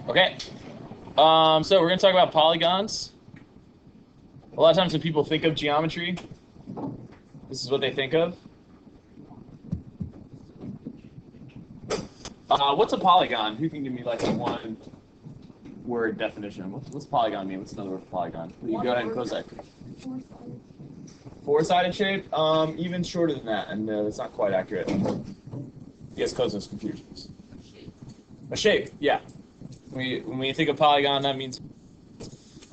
Okay. So we're going to talk about polygons. A lot of times when people think of geometry, this is what they think of. What's a polygon? Who can give me like a one-word definition? What's polygon mean? What's another word for polygon? You go ahead and close that. Four-sided shape? Even shorter than that, and that's not quite accurate. You guys cause those confusions. A shape, yeah. When we think of polygon, that means.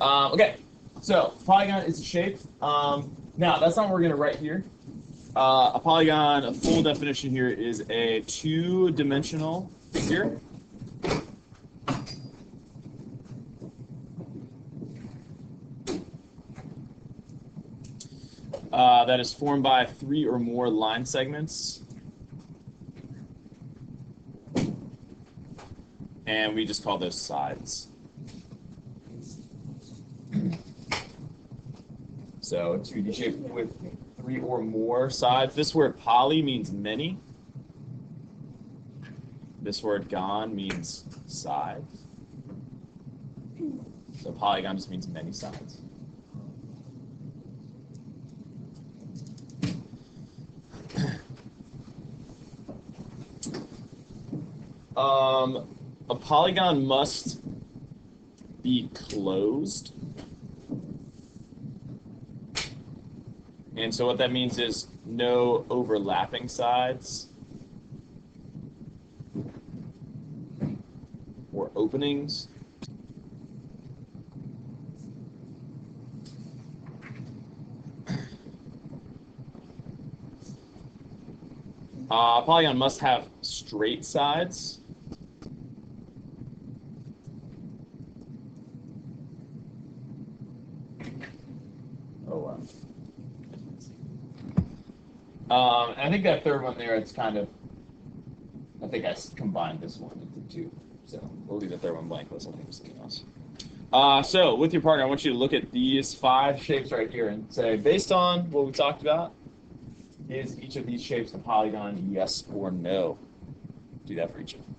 Okay, so polygon is a shape. Now that's not what we're gonna write here. A polygon, a full definition here, is a two-dimensional figure. That is formed by three or more line segments. And we just call those sides. So a 2D shape with three or more sides. This word poly means many. This word gon means sides. So polygon just means many sides. A polygon must be closed. And so what that means is no overlapping sides or openings. A polygon must have straight sides. Oh, wow. And I think that third one there, it's kind of, I think I combined this one into two. So we'll leave the third one blank unless I think there's something else. So with your partner, I want you to look at these 5 shapes right here and say, based on what we talked about, is each of these shapes a polygon, yes or no? Do that for each of them.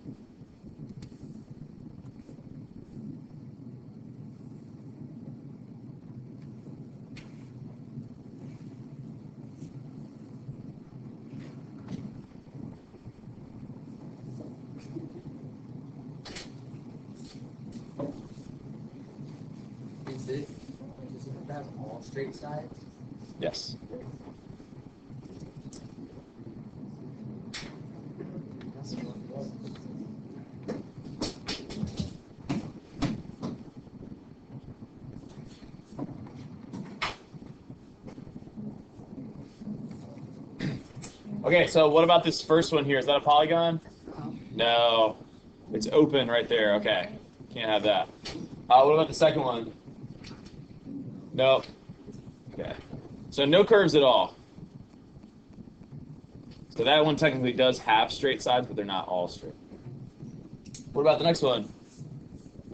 Does it have all straight sides? Yes. Okay, so what about this first one here? Is that a polygon? No. It's open right there. Okay. Can't have that. What about the second one? Nope. Okay. So no curves at all. So that one technically does have straight sides, but they're not all straight. What about the next one?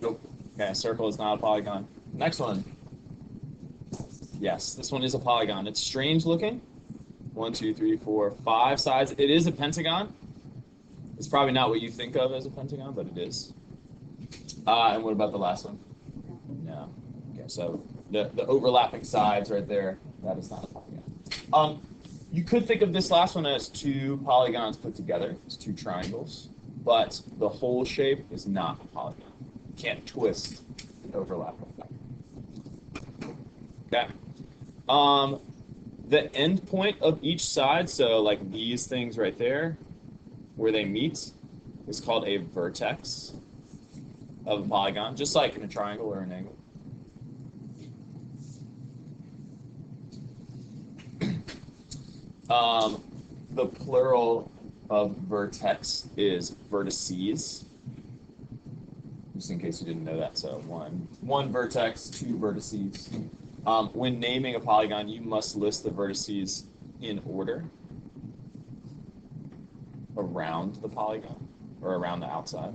Nope. Okay, circle is not a polygon. Next one. Yes, this one is a polygon. It's strange looking. 1, 2, 3, 4, 5 sides. It is a pentagon. It's probably not what you think of as a pentagon, but it is. And what about the last one? No. Okay, so the overlapping sides right there, that is not a polygon. You could think of this last one as 2 polygons put together. It's 2 triangles, but the whole shape is not a polygon. You can't twist and overlap. Okay. The end point of each side, so like these things right there, where they meet, is called a vertex of a polygon, just like in a triangle or an angle. The plural of vertex is vertices, just in case you didn't know that. So one vertex, 2 vertices. When naming a polygon, you must list the vertices in order around the polygon or around the outside.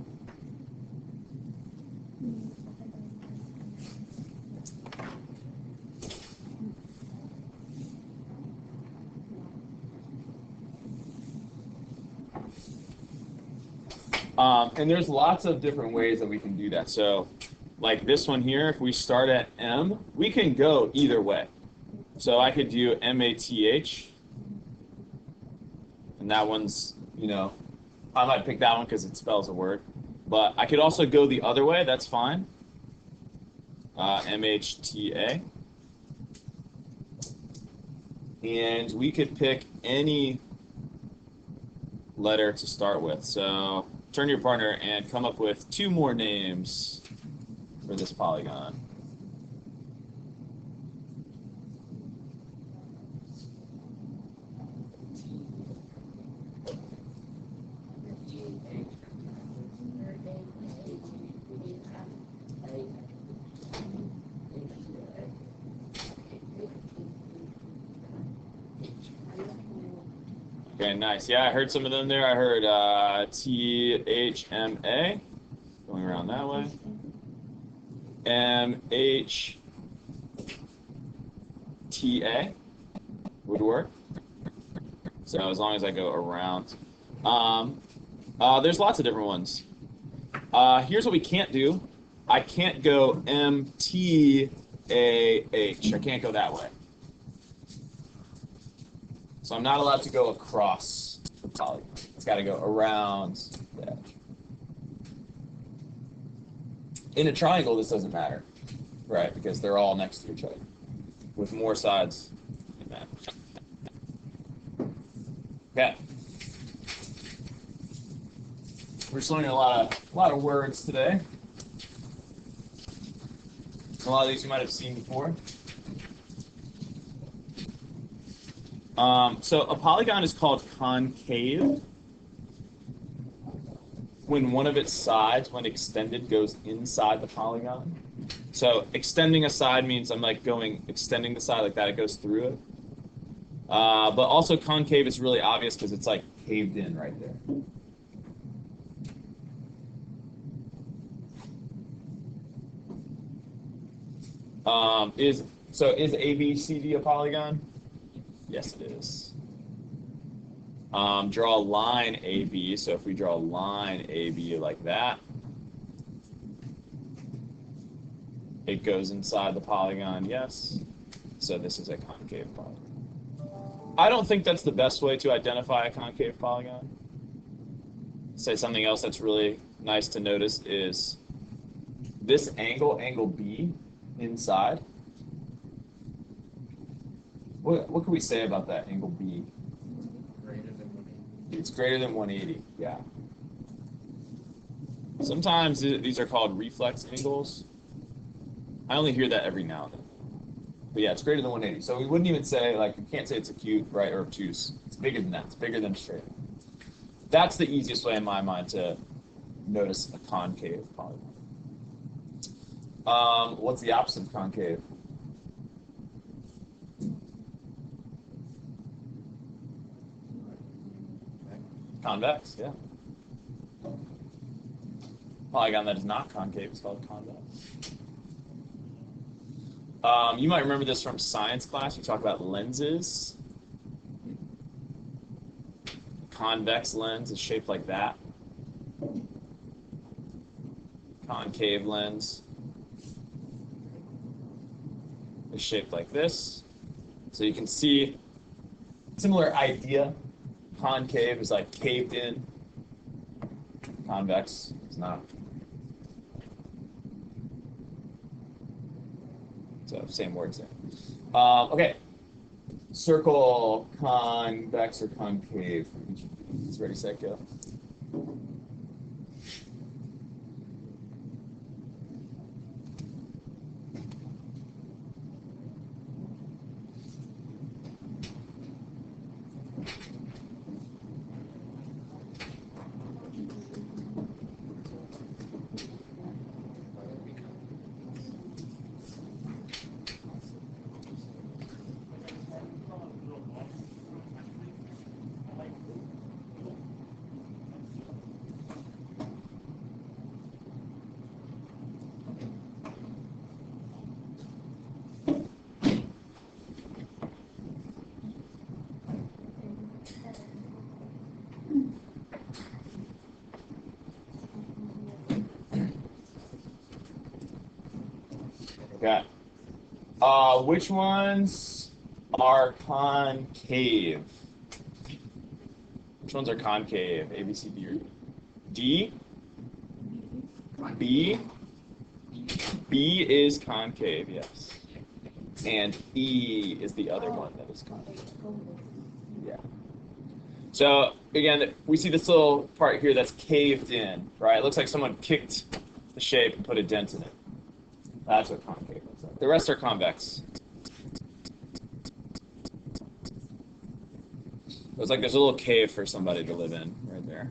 And there's lots of different ways that we can do that. So like this one here, if we start at M, we can go either way. So I could do MATH, and that one's, you know, I might pick that one because it spells a word. But I could also go the other way, that's fine. MHTA. And we could pick any letter to start with. So turn to your partner and come up with 2 more names for this polygon. Okay, nice. Yeah, I heard some of them there. I heard THMA, going around that way. MHTA would work. So as long as I go around. There's lots of different ones. Here's what we can't do. I can't go MTAH. I can't go that way. So I'm not allowed to go across the polygon. It's got to go around the edge. In a triangle, this doesn't matter, right? Because they're all next to each other. With more sides, it matters. Okay. We're just learning a lot of words today. A lot of these you might have seen before. So a polygon is called concave when one of its sides, when extended, goes inside the polygon. So extending a side means I'm like extending the side like that, it goes through it. But also concave is really obvious because it's like caved in right there. Is ABCD a polygon? Yes, it is. Draw a line AB. So if we draw a line AB like that, it goes inside the polygon, yes. So this is a concave polygon. I don't think that's the best way to identify a concave polygon. Say something else that's really nice to notice is this angle, angle B, inside. What can we say about that angle B? Greater than 180. It's greater than 180, yeah. Sometimes these are called reflex angles. I only hear that every now and then. But yeah, it's greater than 180. So we wouldn't even say, like, you can't say it's acute, right, or obtuse. It's bigger than that. It's bigger than straight. That's the easiest way in my mind to notice a concave polygon. What's the opposite of concave? Convex, yeah. Polygon that is not concave is called convex. You might remember this from science class. We talk about lenses. Convex lens is shaped like that. Concave lens is shaped like this. So you can see similar idea. Concave is like caved in. Convex is not. So same words there. Okay. Circle convex or concave for each of these. Ready, set, go. Okay. Which ones are concave? Which ones are concave? A, B, C, D, or D? B? B is concave, yes. And E is the other one that is concave. Yeah. So again, we see this little part here that's caved in, right? It looks like someone kicked the shape and put a dent in it. That's what concave looks like. The rest are convex. It's like there's a little cave for somebody to live in right there.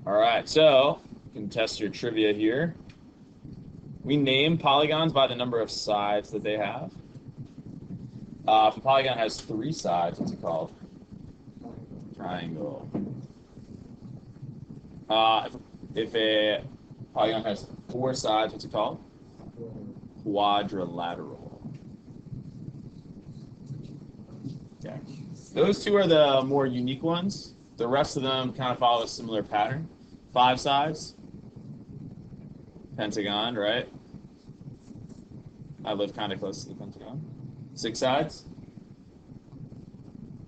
All right, so you can test your trivia here. We name polygons by the number of sides that they have. If a polygon has 3 sides, what's it called? Triangle. If a polygon has 4 sides, what's it called? Quadrilateral. Okay. Those 2 are the more unique ones. The rest of them kind of follow a similar pattern. 5 sides. Pentagon, right? I live kind of close to the pentagon. 6 sides.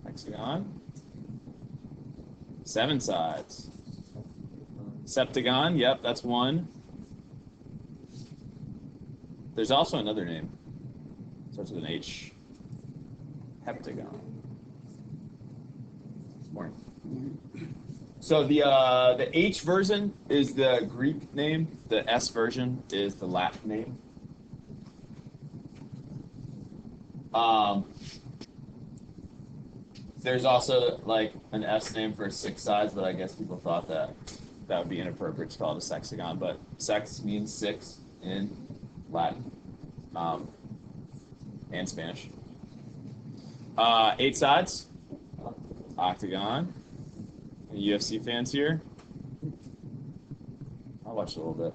Hexagon. 7 sides. Septagon, yep, that's 1. There's also another name. Starts with an H. Heptagon. Morning. So the H version is the Greek name. The S version is the Latin name. There's also like an S name for 6 sides, but I guess people thought that would be inappropriate to call it a sexagon. But sex means 6 in Latin and Spanish. 8 sides, octagon. Any UFC fans here? I watched a little bit.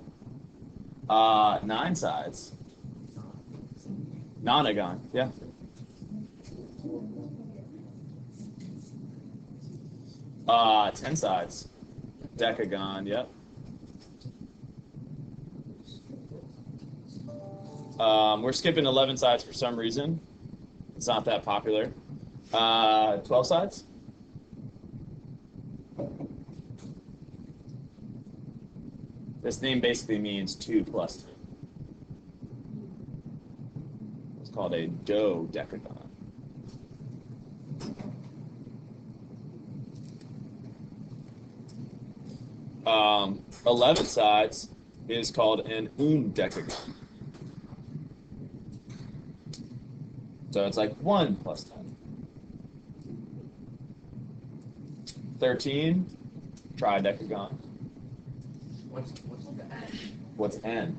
9 sides, nonagon. Yeah. 10 sides, decagon. Yep. We're skipping 11 sides for some reason. It's not that popular. 12 sides. This name basically means 2 plus 2. It's called a dodecagon. 11 sides is called an undecagon. So it's like 1 plus 10. 13, tridecagon. What's the N? What's N?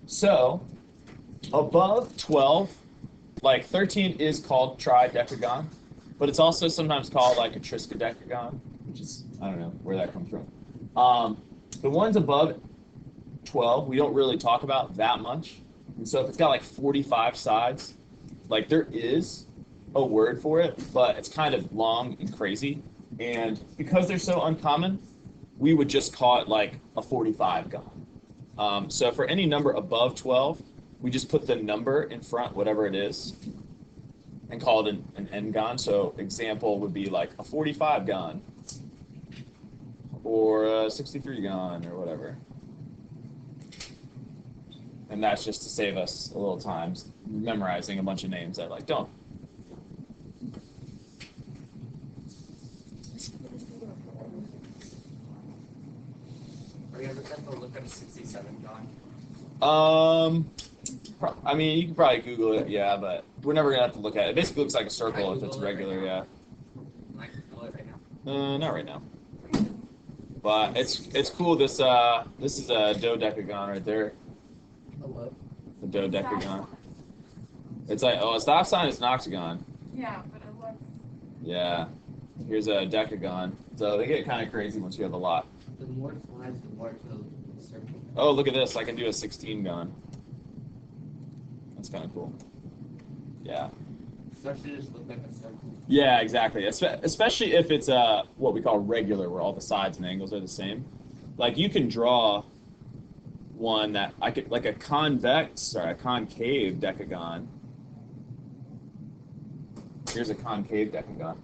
So above 12, like 13 is called tridecagon, but it's also sometimes called like a triskaidekagon, which is, I don't know where that comes from. The ones above 12, we don't really talk about that much. And so if it's got like 45 sides, like there is a word for it, but it's kind of long and crazy. And because they're so uncommon, we would just call it like a 45 gon. So for any number above 12, we just put the number in front, whatever it is, and call it an n-gon. So example would be like a 45 gon or a 63 gon or whatever. And that's just to save us a little time memorizing a bunch of names that like don't. Are you ever going to look at a 67 gon? I mean, you can probably Google it, yeah, but we're never gonna have to look at it. It basically looks like a circle if it's regular, yeah. I can Google it right now. Not right now. But it's cool. This is a dodecagon right there. Hello. The dodecagon. It's like, oh, a stop sign is an octagon. Yeah, but it looks. Yeah. Here's a decagon. So they get kind of crazy once you have a lot. The more sides, the more the circle. Oh, look at this. I can do a 16 gon. That's kind of cool. Yeah. Especially just look like a circle. Yeah, exactly. Especially if it's what we call regular, where all the sides and angles are the same. Like you can draw one that I could like a concave decagon. Here's a concave decagon.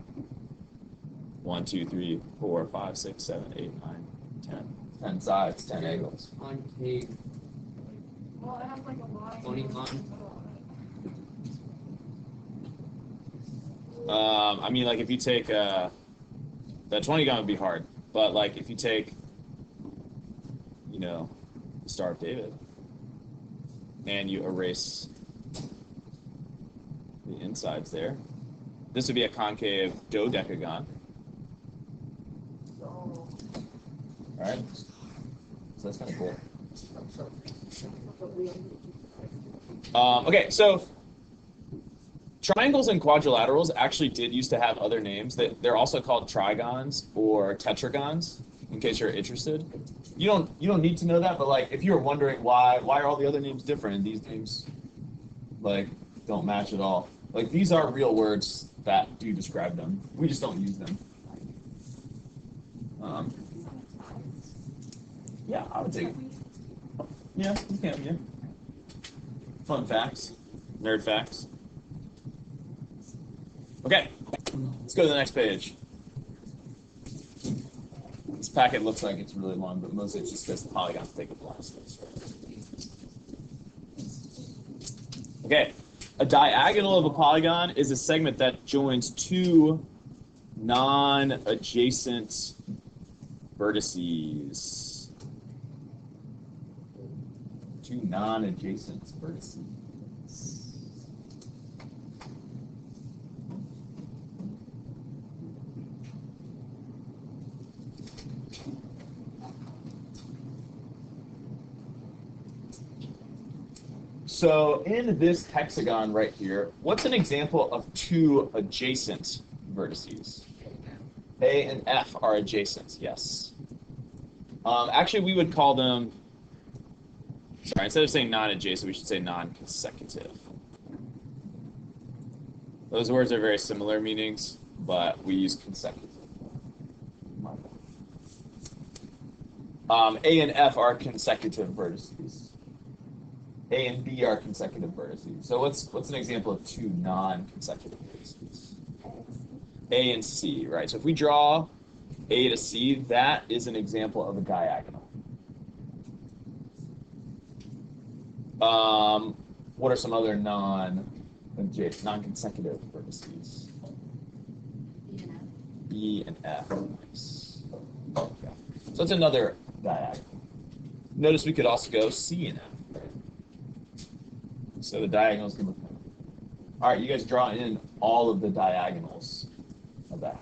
1, 2, 3, 4, 5, 6, 7, 8, 9, 10. 10 sides, 10 angles. Concave. Well, it has like a line. Polygon. I mean, like if you take that 20gon would be hard, but like if you take, you know, the Star of David, and you erase the insides there, this would be a concave dodecagon. All right, so that's kind of cool. Okay, so triangles and quadrilaterals actually did used to have other names. They're also called trigons or tetragons, in case you're interested. You don't need to know that, but like if you're wondering why are all the other names different and these names like don't match at all. Like these are real words that do describe them. We just don't use them. Yeah, I would take it. Yeah, you can, yeah. Fun facts. Nerd facts. Okay, let's go to the next page. This packet looks like it's really long, but mostly it's just because the polygons take up a lot of space. Okay, a diagonal of a polygon is a segment that joins two non-adjacent vertices. Two non-adjacent vertices. So in this hexagon right here, what's an example of two adjacent vertices? A and F are adjacent, yes. Actually, we would call them, sorry, instead of saying non-adjacent, we should say non-consecutive. Those words are very similar meanings, but we use consecutive. A and F are consecutive vertices. A and B are consecutive vertices. So what's an example of two non-consecutive vertices? A and C, right? So if we draw A to C, that is an example of a diagonal. What are some other non-consecutive vertices? B and F. Nice. Okay. So it's another diagonal. Notice we could also go C and F. So the diagonals can look. All right, you guys draw in all of the diagonals of that.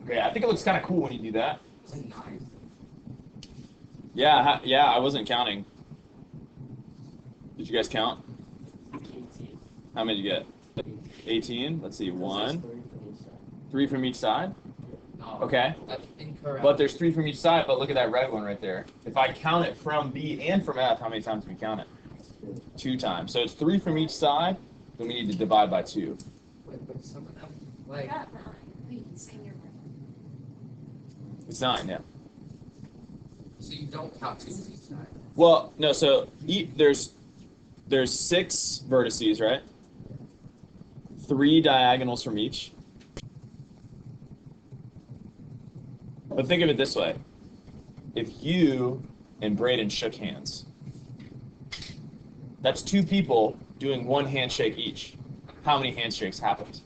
Okay, I think it looks kind of cool when you do that. Yeah, yeah, I wasn't counting. Did you guys count? 18. How many did you get? 18? Let's see, 1. 3 from each side? No, Okay. that's incorrect. But there's 3 from each side, but look at that red one right there. If I count it from B and from F, how many times do we count it? 2 times. So it's 3 from each side, then we need to divide by 2. Wait, but some of them, like, It's 9, yeah. so you don't count 2 from each side. Well, no, so there's 6 vertices, right? 3 diagonals from each. But think of it this way. If you and Braden shook hands, That's two people doing one handshake each. How many handshakes happened?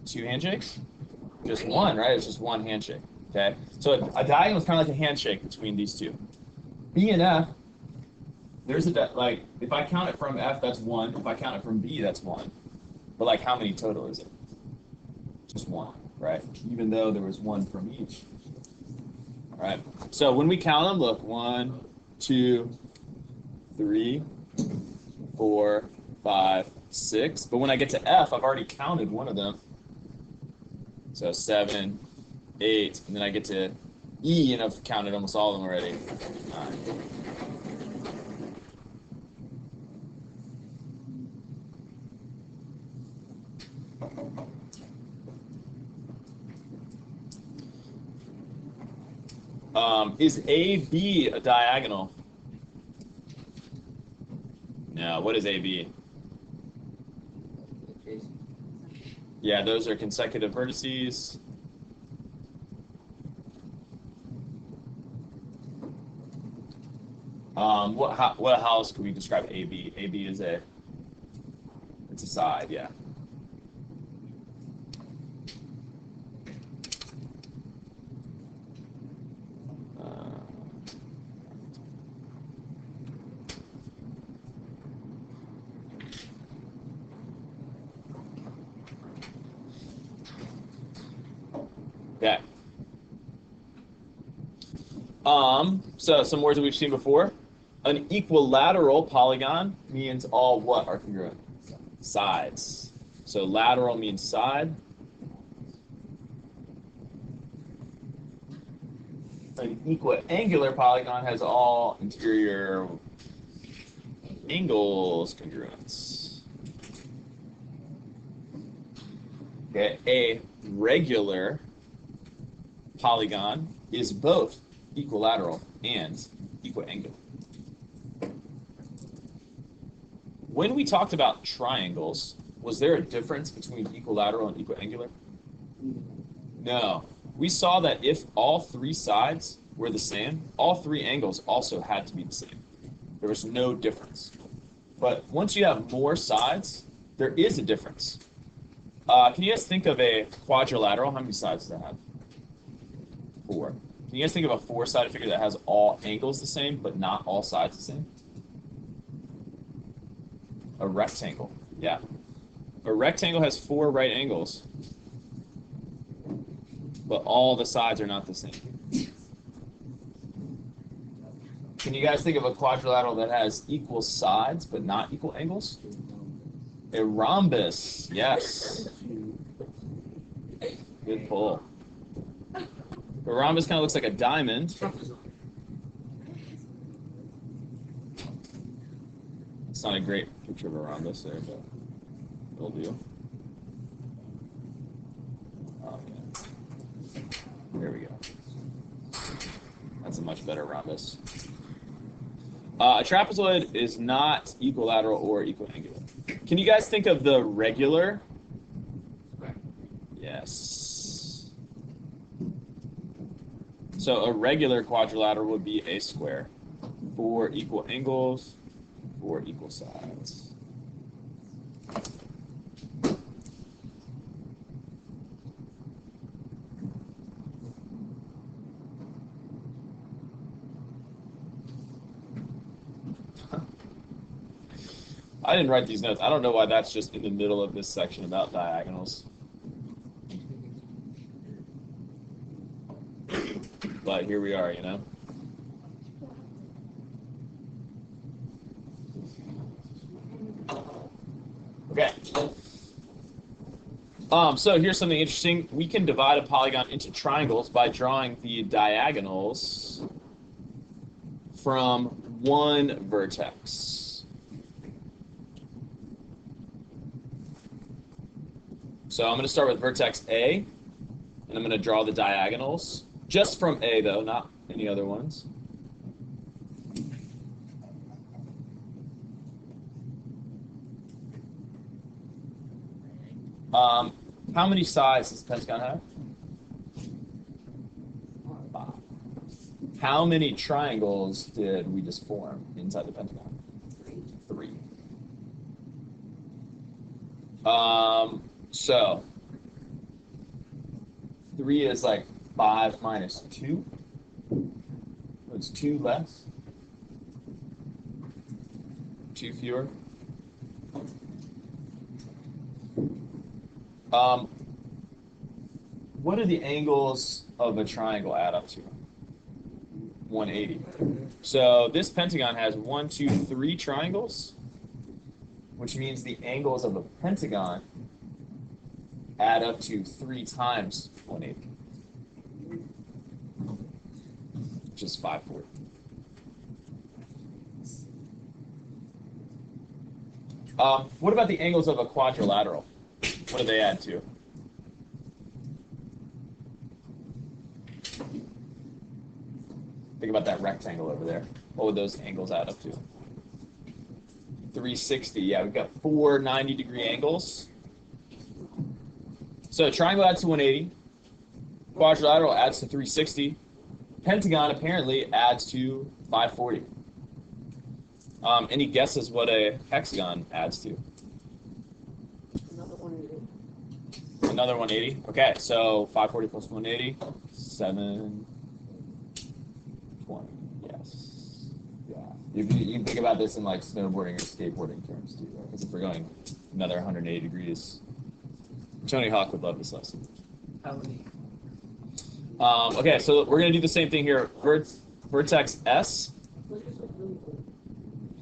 Two handshakes? Just one, right? It's just one handshake. Okay? So a diagonal is kind of like a handshake between these two. B and F, there's like, if I count it from F, that's one. If I count it from B, that's one. But like, how many total is it? Just one, right? Even though there was one from each. All right. So when we count them, look, 1, 2, 3, 4, 5, 6. But when I get to F, I've already counted one of them. So 7, 8, and then I get to E, and I've counted almost all of them already. 9. Is AB a diagonal? No. What is AB? Yeah, those are consecutive vertices. How else could we describe AB? AB is it's a side, yeah. Okay. So some words that we've seen before. An equilateral polygon means all what are congruent? Sides. So lateral means side. An equiangular polygon has all interior angles congruence. Okay, a regular polygon is both equilateral and equiangular. When we talked about triangles, was there a difference between equilateral and equiangular? No. We saw that if all three sides were the same, all three angles also had to be the same. There was no difference. But once you have more sides, there is a difference. Can you guys think of a quadrilateral? How many sides does that have? 4. Can you guys think of a 4-sided figure that has all angles the same, but not all sides the same? A rectangle, yeah. A rectangle has 4 right angles, but all the sides are not the same. Can you guys think of a quadrilateral that has equal sides, but not equal angles? A rhombus, yes. Good pull. A rhombus kind of looks like a diamond. It's not a great picture of a rhombus there, but it'll do. Okay. There we go. That's a much better rhombus. A trapezoid is not equilateral or equiangular. Can you guys think of the regular? Yes. So a regular quadrilateral would be a square. 4 equal angles, 4 equal sides. I didn't write these notes. I don't know why that's just in the middle of this section about diagonals. But here we are, you know? Okay. So here's something interesting. We can divide a polygon into triangles by drawing the diagonals from one vertex. So I'm going to start with vertex A, and I'm going to draw the diagonals. Just from A, though, not any other ones. How many sides does the pentagon have? 5. How many triangles did we just form inside the pentagon? So 3 is like 5 minus 2. It's 2 less. 2 fewer. What do the angles of a triangle add up to? 180. So this pentagon has 1, 2, 3 triangles, which means the angles of a pentagon add up to 3 times 180, which is 540. What about the angles of a quadrilateral? What do they add to? Think about that rectangle over there. What would those angles add up to? 360. Yeah, we've got 4 90-degree angles. So triangle adds to 180. Quadrilateral adds to 360. Pentagon apparently adds to 540. Any guesses what a hexagon adds to? Another 180. Another 180. Okay, so 540 plus 180, 720. Yes. Yeah. You can think about this in like snowboarding or skateboarding terms too, right? Because if we're going another 180 degrees, Tony Hawk would love this lesson. Okay, so we're gonna do the same thing here. Vertex S.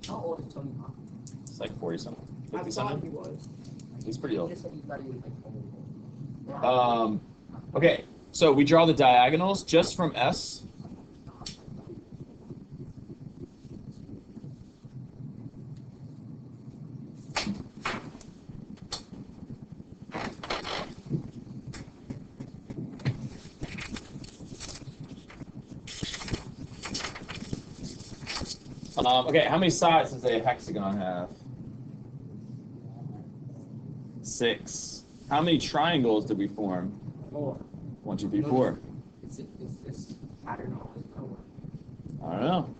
How old is Tony Hawk? It's like 40 something, I 50 thought something. he was. He's pretty old. He just said he thought he was like old. Okay, so we draw the diagonals just from S. Okay, how many sides does a hexagon have? 6. How many triangles did we form? 4. 1, 2, 3, 4. Is this pattern always over? I don't know.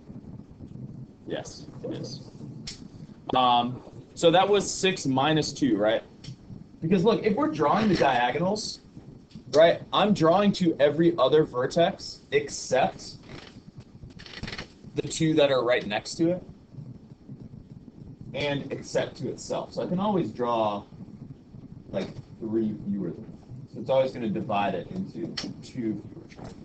Yes, it is. So that was 6 minus 2, right? Because look, if we're drawing the diagonals, right, I'm drawing to every other vertex except the 2 that are right next to it, and except to itself. So I can always draw like 3 fewer than that. So it's always going to divide it into 2 fewer triangles.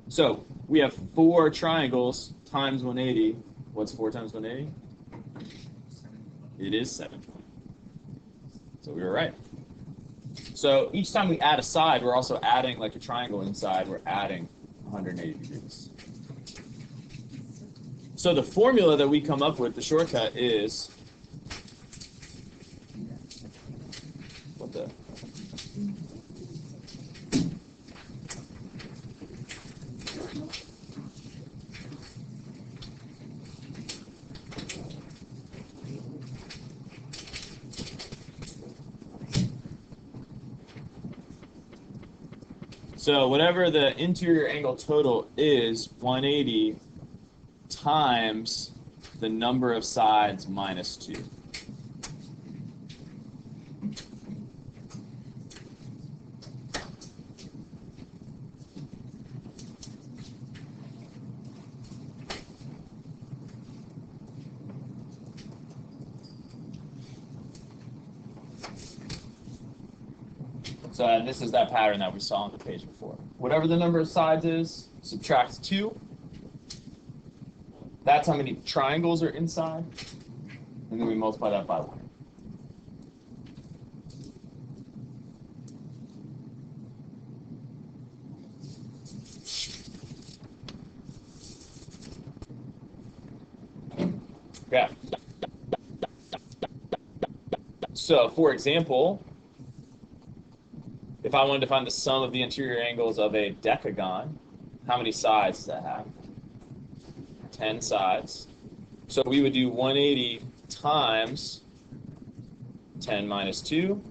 So we have 4 triangles times 180. What's 4 times 180? It is 720. So we were right. So each time we add a side, we're also adding like a triangle inside. We're adding 180 degrees. So the formula that we come up with, the shortcut, is what the? So whatever the interior angle total is, 180 times the number of sides minus 2. So this is that pattern that we saw on the page before. Whatever the number of sides is, subtract 2. That's how many triangles are inside. And then we multiply that by 1. Okay. So, for example, if I wanted to find the sum of the interior angles of a decagon, how many sides does that have? 10 sides. So we would do 180 times 10 minus 2.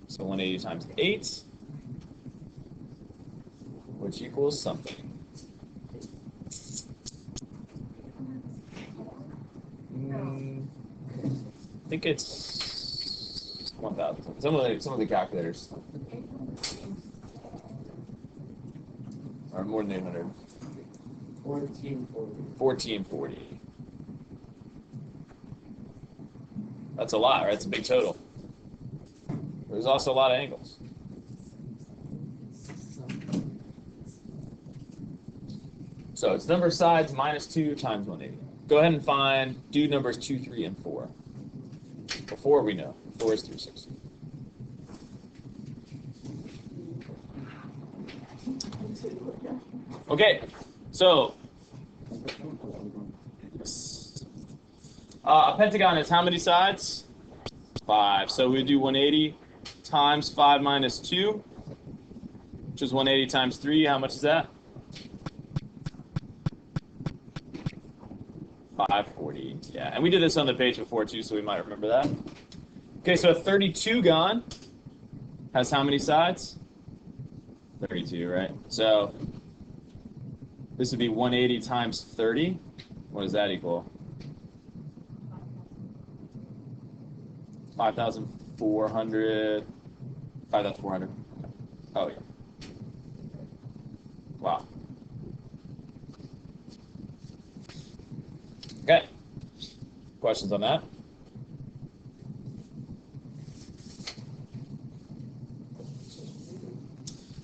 So 180 times 8, which equals something. think it's 1,000. Some of the calculators are more than 800. 1440. 1440. That's a lot, right? It's a big total. There's also a lot of angles. So it's number of sides minus 2 times 180. Go ahead and find do numbers 2, 3, and 4. Well, 4 we know. 4 is 360. Okay, so a pentagon is how many sides? 5. So we do 180 times 5 minus 2, which is 180 times 3. How much is that? 540. Yeah, and we did this on the page before too, so we might remember that. Okay, so a 32-gon has how many sides? 32, right? So this would be 180 times 30. What does that equal? 5,400. 5,400. Oh, yeah. Wow. Okay. Questions on that?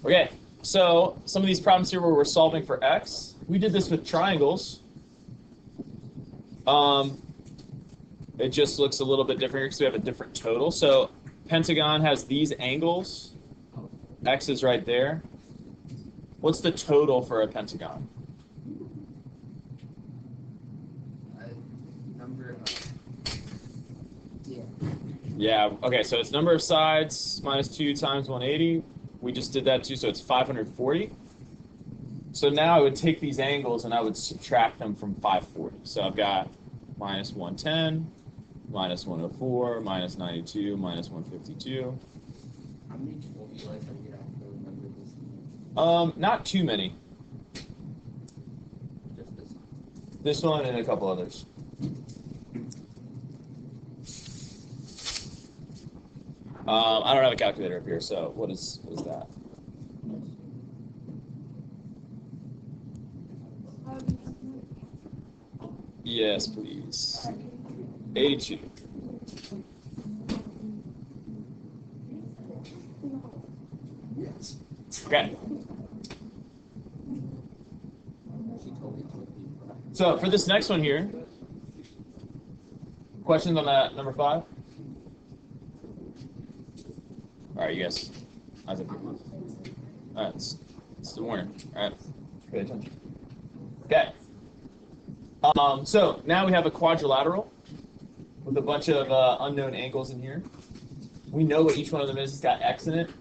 Okay, so some of these problems here where we're solving for x, we did this with triangles. It just looks a little bit different here because we have a different total. So pentagon has these angles. X is right there. What's the total for a pentagon? Yeah, okay, so it's number of sides minus 2 times 180. We just did that too, so it's 540. So now I would take these angles and I would subtract them from 540. So I've got minus 110, minus 104, minus 92, minus 152. How many total you guys have you remember this? Not too many. Just this one. This one and a couple others. I don't have a calculator up here, so what is that? Yes, please. 82. Yes. Okay. She told me to repeat. So for this next one here, questions on that number 5? All right, you guys. How's it? All right, it's the warning. All right, pay attention. Okay. So now we have a quadrilateral with a bunch of unknown angles in here. We know what each one of them is. It's got x in it.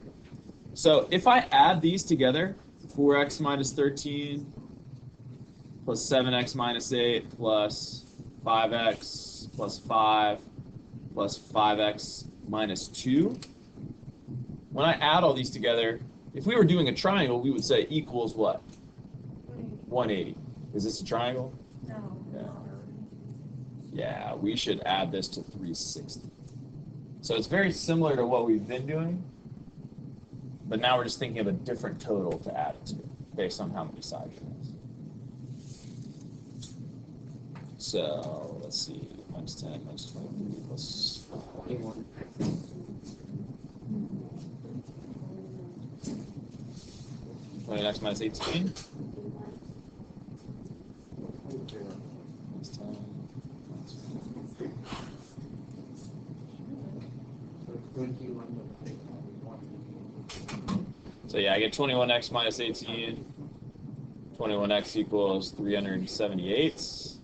So if I add these together, 4x minus 13 plus 7x minus 8 plus 5x plus 5 plus 5x minus 2. When I add all these together, if we were doing a triangle, we would say equals what? 180. Is this a triangle? No. Yeah, we should add this to 360. So it's very similar to what we've been doing, but now we're just thinking of a different total to add it to, based on how many sides it has. So let's see, minus 10, minus 23, plus 21. 20x minus 18. Minus 10. So yeah, I get 21x minus 18. 21x equals 378.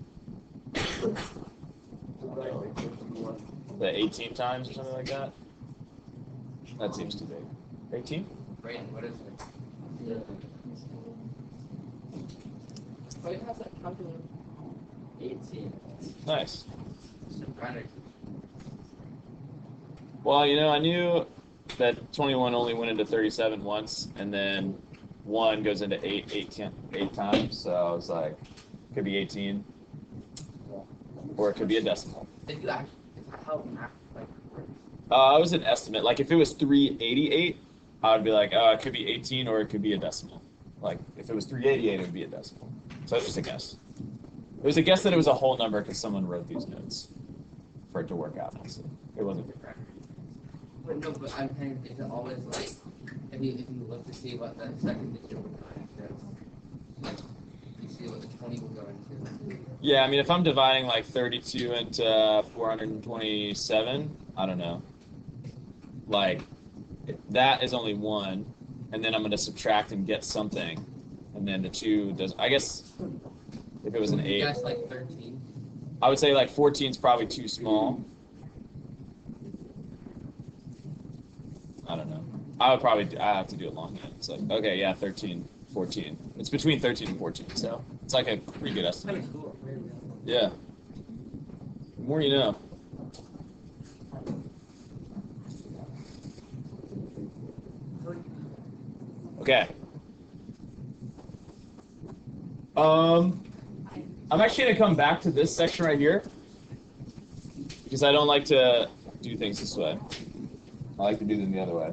The 18 times or something like that? That seems too big. 18? Right, what is it? Yeah. Oh, it has that calculator. 18. Nice. Subtract. Well, you know, I knew that 21 only went into 37 once, and then 1 goes into 8 times, so I was like, could be 18, or it could be a decimal. If you actually, how how math like works? It was an estimate. Like if it was 388, I would be like, oh, it could be 18 or it could be a decimal. Like if it was 388, it would be a decimal. So it's just a guess. It was a guess that it was a whole number because someone wrote these notes for it to work out. Honestly, it wasn't correct. But no, but I'm saying, is it always like, if you look to see what the second digit would go into, like, you see what the 20 will go into? Yeah, I mean, if I'm dividing like 32 into 427, I don't know. Like, that is only 1, and then I'm going to subtract and get something, and then the 2 does. I guess if it was an 8. Guess like 13. I would say like 14 is probably too small. I don't know. I have to do it longhand. So, okay, yeah, 13, 14. It's between 13 and 14, so it's like a pretty good estimate. Kind of cool. Yeah. The more you know. Okay. I'm actually going to come back to this section right here because I don't like to do things this way. I like to do them the other way.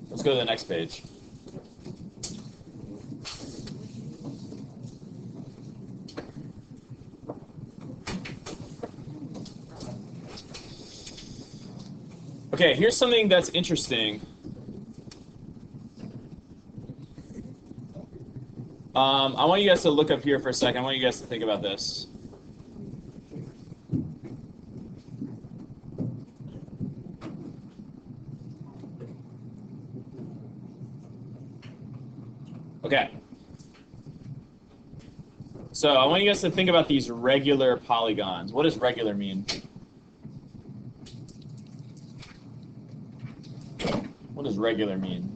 Let's go to the next page. Okay, here's something that's interesting. I want you guys to look up here for a second. I want you guys to think about this. Okay. So I want you guys to think about these regular polygons. What does regular mean? What does regular mean?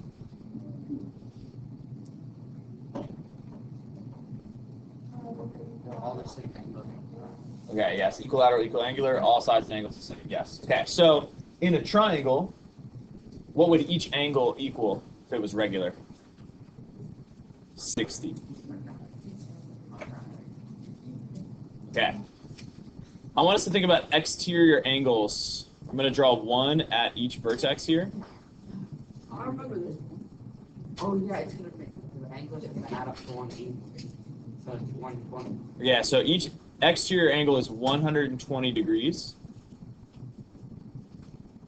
All the same angle. Okay, yes, equilateral, equiangular, all sides and angles the same. Yes. Okay, so in a triangle, what would each angle equal if it was regular? 60. Okay. I want us to think about exterior angles. I'm going to draw 1 at each vertex here. I remember this. Oh yeah, it's gonna make the angles are gonna add up to 180. So it's 120. Yeah, so each exterior angle is 120 degrees.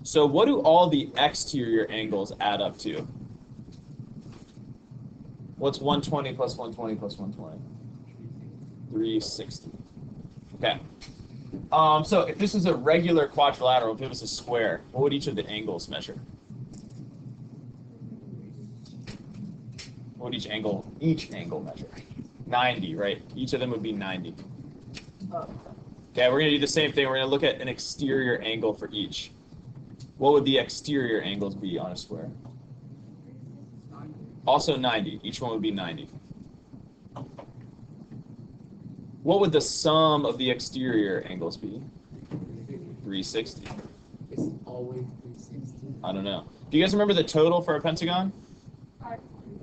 So what do all the exterior angles add up to? What's 120 plus 120 plus 120? 360. Okay. So if this is a regular quadrilateral, if it was a square, what would each of the angles measure? What would each angle measure? 90, right? Each of them would be 90. Okay, we're going to do the same thing. We're going to look at an exterior angle for each. What would the exterior angles be on a square? Also 90. Each one would be 90. What would the sum of the exterior angles be? 360. It's always 360. I don't know. Do you guys remember the total for a pentagon?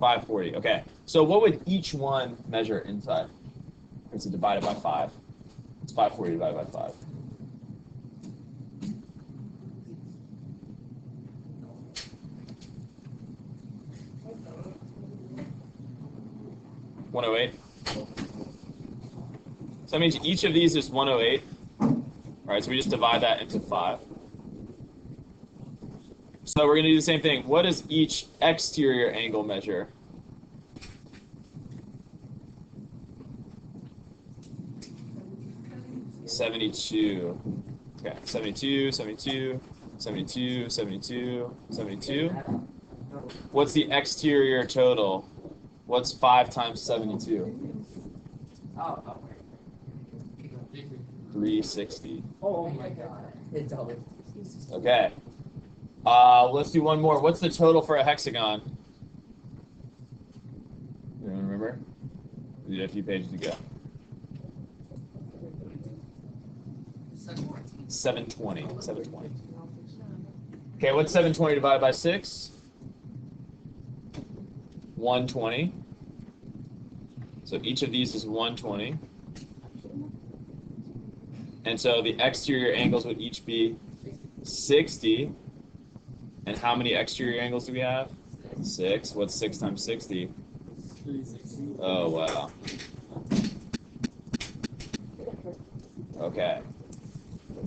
540. Okay. So what would each one measure inside? It's divided by 5. It's 540 divided by 5. $108. So that means each of these is 108. All right, so we just divide that into 5. So we're going to do the same thing. What does each exterior angle measure? $72. Okay, 72, 72, 72, 72, 72. What's the exterior total? What's 5 times 72? 360. Oh my god. It's always. Okay. Let's do one more. What's the total for a hexagon? You remember? We got a few pages to go. 720. 720. Okay, what's 720 divided by 6? 120. So each of these is 120. And so the exterior angles would each be 60. And how many exterior angles do we have? 6. What's 6 times 60? 360. Oh, wow. Okay.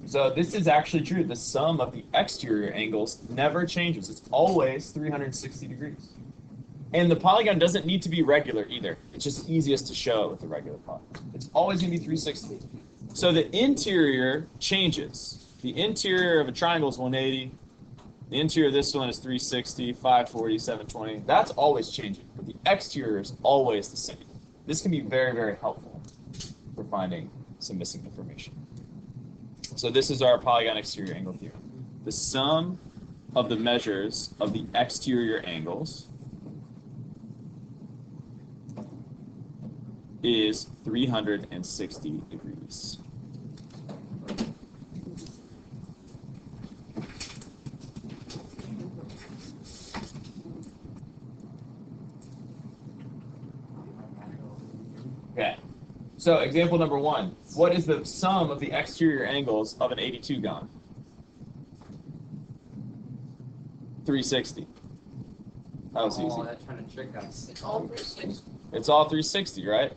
So this is actually true. The sum of the exterior angles never changes. It's always 360 degrees. And the polygon doesn't need to be regular either. It's just easiest to show with the regular polygon. It's always going to be 360. So the interior changes. The interior of a triangle is 180. The interior of this one is 360, 540, 720. That's always changing. But the exterior is always the same. This can be very, very helpful for finding some missing information. So this is our polygon exterior angle theorem. The sum of the measures of the exterior angles is 360 degrees. Okay. So example number 1. What is the sum of the exterior angles of an 82 gon? 360. That was easy. Oh, that's trying to trick us. It's all 360. It's all 360, right?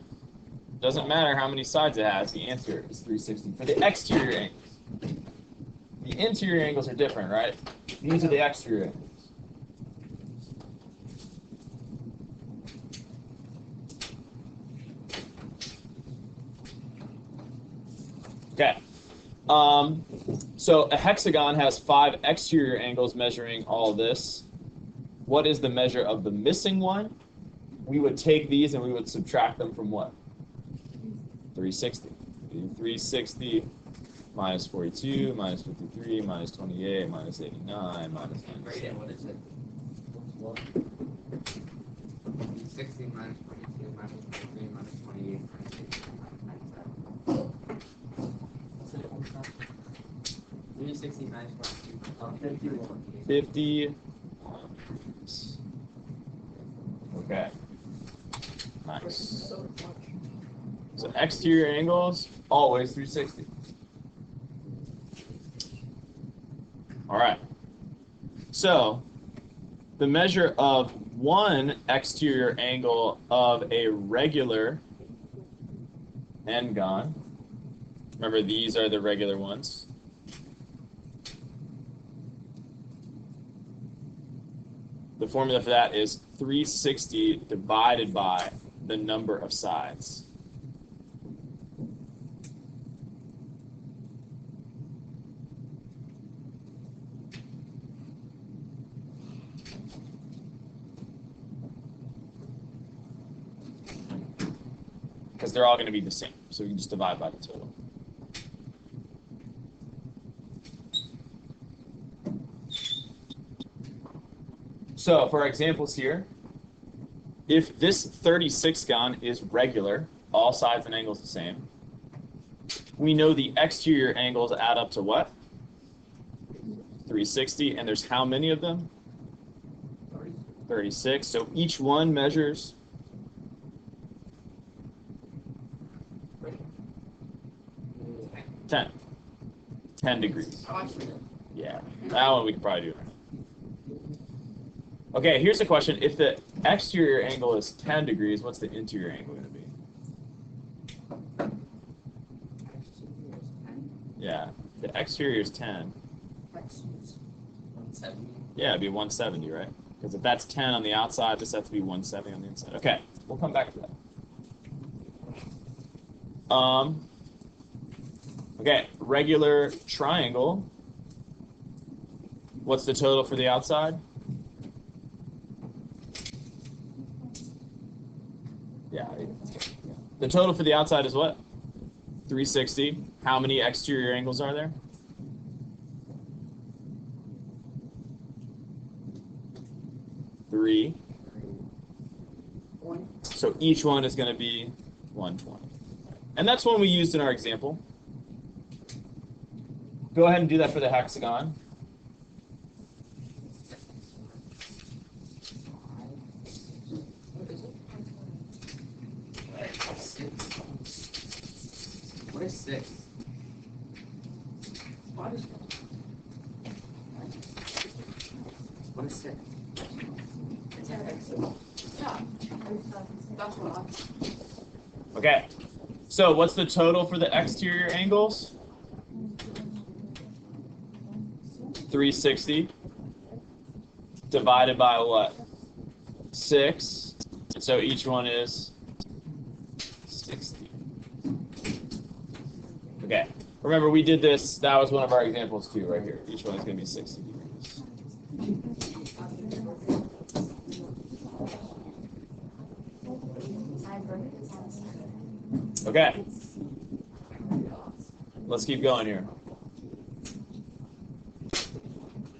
Doesn't matter how many sides it has, the answer is 360 for the exterior angles. The interior angles are different, right? These are the exterior angles. Okay. So a hexagon has 5 exterior angles measuring all this. What is the measure of the missing one? We would take these and we would subtract them from what? 360. 360 minus 42, minus 53, minus 28, minus 89, minus 97. What is it? 60 minus 22 minus 23 minus 28 minus 360 minus 22. 50. Okay. Nice. So exterior angles, always 360. All right. So the measure of one exterior angle of a regular n-gon, remember these are the regular ones, the formula for that is 360 divided by the number of sides. Because they're all going to be the same, so we can just divide by the total. So for our examples here, if this 36 gon is regular, all sides and angles the same, we know the exterior angles add up to what? 360, and there's how many of them? 36. So each one measures 10 degrees. Yeah, that one we could probably do. Okay, here's a question. If the exterior angle is 10 degrees, what's the interior angle going to be? Yeah, the exterior is 10. 170. Yeah, it'd be 170, right? Because if that's 10 on the outside, this has to be 170 on the inside. Okay, we'll come back to that. Okay, regular triangle. What's the total for the outside? Yeah. The total for the outside is what? 360. How many exterior angles are there? 3. So each one is going to be 120. And that's one we used in our example. Go ahead and do that for the hexagon. What is 6? Okay, so what's the total for the exterior angles? 360 divided by what? 6. So each one is 60. Okay, remember we did this, that was one of our examples too, right here. Each one is going to be 60 degrees. Okay, let's keep going here.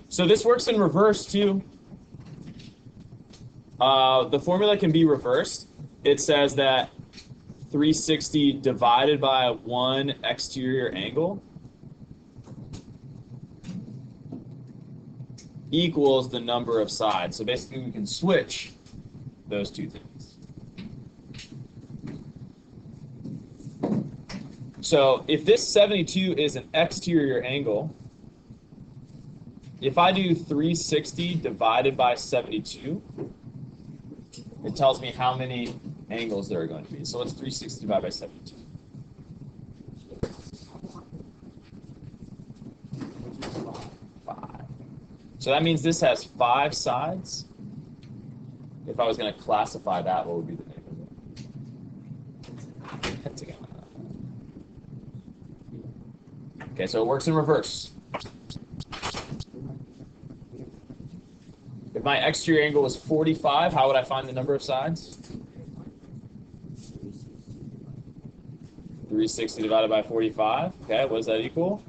So this works in reverse too. The formula can be reversed. It says that 360 divided by one exterior angle equals the number of sides. So basically we can switch those two things. So if this 72 is an exterior angle, if I do 360 divided by 72, it tells me how many angles there are going to be. So what's 360 divided by 72? 5. So that means this has 5 sides. If I was going to classify that, what would be the name of it? Pentagon. Okay, so it works in reverse. If my exterior angle was 45, how would I find the number of sides? 360 divided by 45. Okay, what does that equal?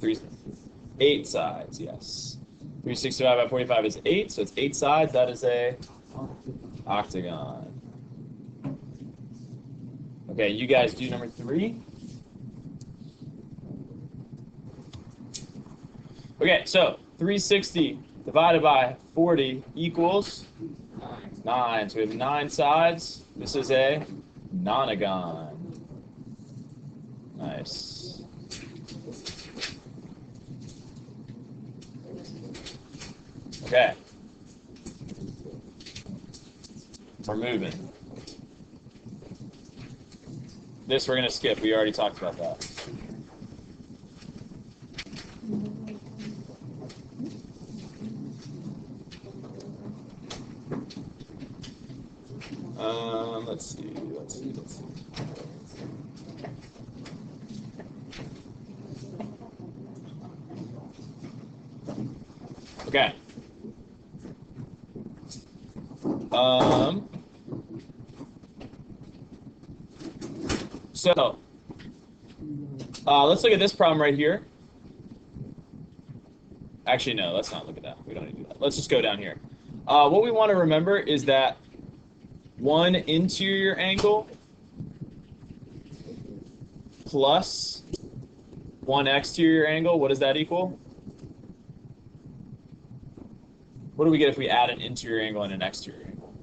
Three, 8 sides, yes. 360 divided by 45 is 8, so it's 8 sides. That is a octagon. Okay, you guys do number 3. Okay, so 360 divided by 40 equals 9. So we have 9 sides. This is a nonagon. Nice. Okay. We're moving. This we're going to skip. We already talked about that. Let's see. Okay. So, let's look at this problem right here. Actually, no, let's not look at that. We don't need to do that. Let's just go down here. What we want to remember is that one interior angle plus one exterior angle, what does that equal? What do we get if we add an interior angle and an exterior angle?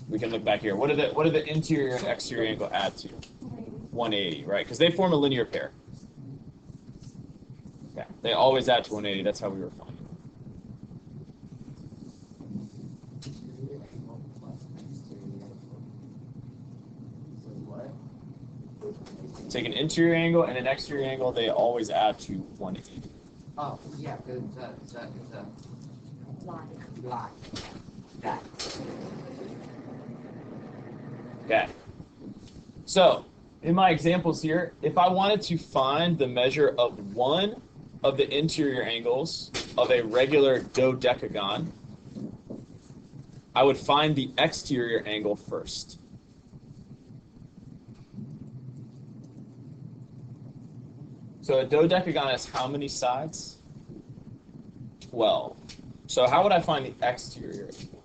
We can look back here. What do the interior and exterior angle add to? 180, right? Because they form a linear pair. Okay, they always add to 180. That's how we were finding. Take an interior angle and an exterior angle, they always add to 180. Oh, yeah, because it's a line. That. Okay. So, in my examples here, if I wanted to find the measure of one of the interior angles of a regular dodecagon, I would find the exterior angle first. So a dodecagon has how many sides? 12. So how would I find the exterior angle?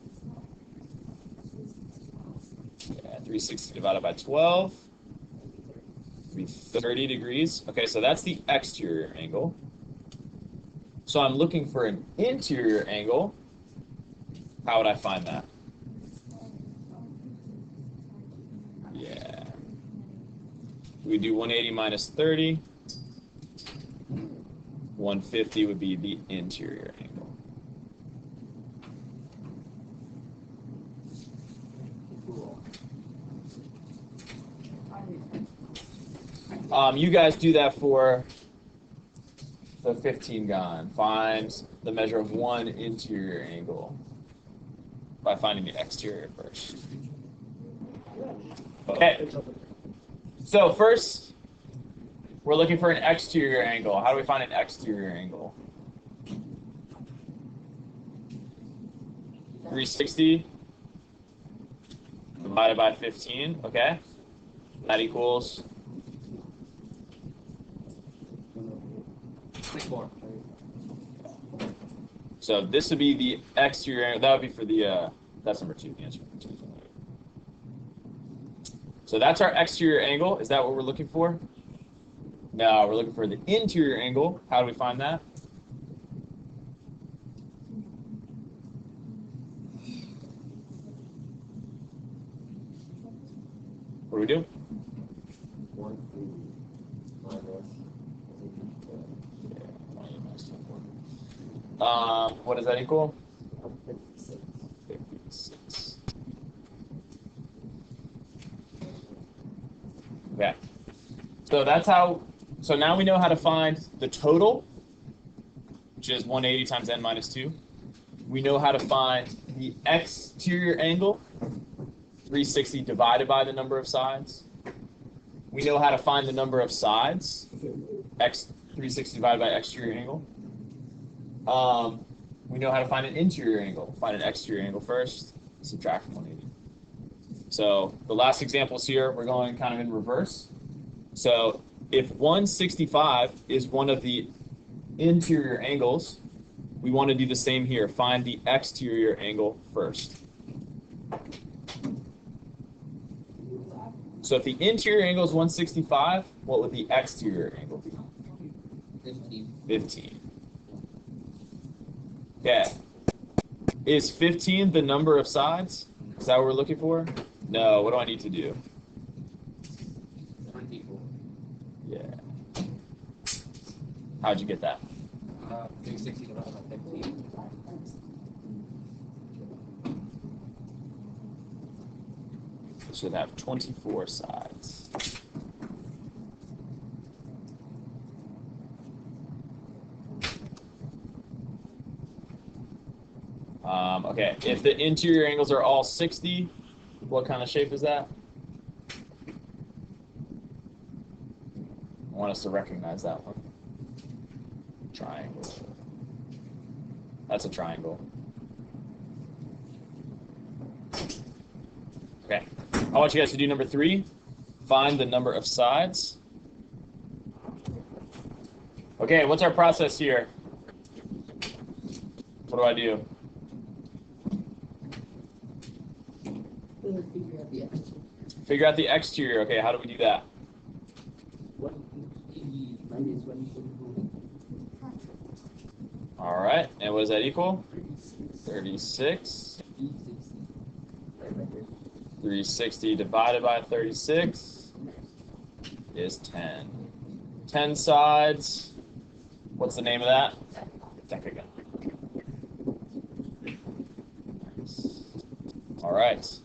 Yeah, 360 divided by 12. 30 degrees. Okay, so that's the exterior angle. So I'm looking for an interior angle. How would I find that? We do 180 minus 30. 150 would be the interior angle. You guys do that for the 15 gon. Find the measure of one interior angle by finding the exterior first. Okay. So first, we're looking for an exterior angle. How do we find an exterior angle? 360 divided by 15. Okay. That equals 24. So this would be the exterior. That would be for the. That's number 2. The answer number 2. So that's our exterior angle. Is that what we're looking for? No, we're looking for the interior angle. How do we find that? What do we do? What does that equal? 56. Okay. So that's how. So now we know how to find the total, which is 180 times n minus 2. We know how to find the exterior angle, 360 divided by the number of sides. We know how to find the number of sides, 360 divided by exterior angle. We know how to find an interior angle. Find an exterior angle first, subtract 180. So the last examples here, we're going kind of in reverse. So if 165 is one of the interior angles, we want to do the same here. Find the exterior angle first. So if the interior angle is 165, what would the exterior angle be? 15. Okay. Is 15 the number of sides? Is that what we're looking for? No. What do I need to do? 24. Yeah. How'd you get that? 360 divided by 15. It should have 24 sides. Okay, if the interior angles are all 60, what kind of shape is that? I want us to recognize that one. Triangle. That's a triangle. Okay, I want you guys to do number 3. Find the number of sides. Okay, what's our process here? What do I do? Figure out the exterior. Okay, how do we do that? All right, and what does that equal? 36. 360 divided by 36 is 10. 10 sides. What's the name of that? Decagon. All right.